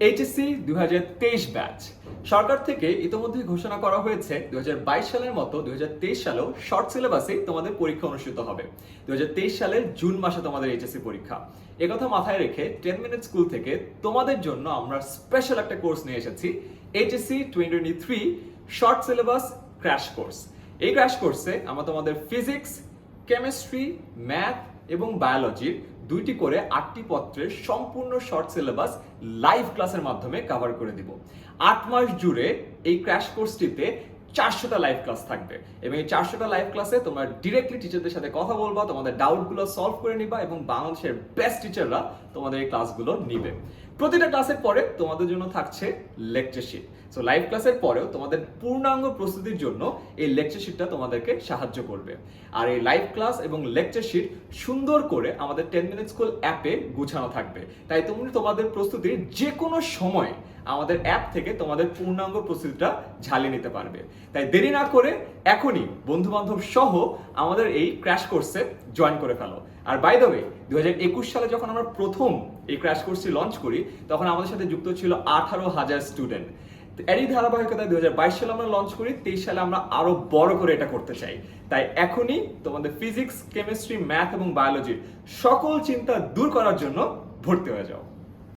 HSC 2023 batch সরকার থেকে ইতোমধ্যে ঘোষণা করা হয়েছে 2022 সালের মতো 2023 সালেও শর্ট সিলেবাসে তোমাদের পরীক্ষা অনুষ্ঠিত হবে। 2023 সালের জুন মাসে তোমাদের এইচএসসি পরীক্ষা। একথা মাথায় রেখে 10 মিনিট স্কুল থেকে তোমাদের জন্য আমরা স্পেশাল একটা কোর্স নিয়ে এসেছি, HSC 2023 short syllabus crash course. এই ক্র্যাশ কোর্সে আমরা তোমাদের ফিজিক্স, কেমিস্ট্রি, ম্যাথ এবং বায়োলজির 2টি করে 8টি পত্রের সম্পূর্ণ শর্ট সিলেবাস লাইভ ক্লাসের মাধ্যমে কভার করে দিব। 8 মাস জুড়ে এই ক্র্যাশ কোর্সটিতে 400টা লাইভ ক্লাস থাকবে এবং এই 400টা লাইভ ক্লাসে তোমরা ডিরেক্টলি টিচারদের সাথে কথা বলবা, তোমাদের ডাউটগুলো সলভ করে নিবা এবং বাংলাদেশের বেস্ট টিচাররা তোমাদের এই ক্লাসগুলো নিবে। প্রতিটা ক্লাসের পরে তোমাদের জন্য থাকছে লেকচার শিট। সো লাইভ ক্লাসের পরেও তোমাদের পূর্ণাঙ্গ প্রস্তুতির জন্য এই লেকচার শিটটা তোমাদেরকে সাহায্য করবে। আর এই লাইভ ক্লাস এবং লেকচার শিট সুন্দর করে আমাদের 10 মিনিট স্কুল অ্যাপে গুছানো থাকবে, তাই তুমি তোমাদের প্রস্তুতির যে কোনো সময় আমাদের অ্যাপ থেকে তোমাদের পূর্ণাঙ্গ প্রস্তুতিটা ঝালিয়ে নিতে পারবে। তাই দেরি না করে এখনই বন্ধু বান্ধব সহ আমাদের এই ক্র্যাশ কোর্সে জয়েন করে ফেলো। আর বাই দ্য ওয়ে 2021 সালে যখন আমরা প্রথম এই ক্র্যাশ কোর্সটি লঞ্চ করি তখন আমাদের সাথে যুক্ত ছিল 18,000 স্টুডেন্ট। এরই ধারাবাহিকতায় 2022 সালে আমরা লঞ্চ করি, 23 সালে আমরা আরো বড় করে এটা করতে চাই। তাই এখনই তোমাদের ফিজিক্স, কেমিস্ট্রি, ম্যাথ এবং বায়োলজির সকল চিন্তা দূর করার জন্য ভর্তি হয়ে যাও।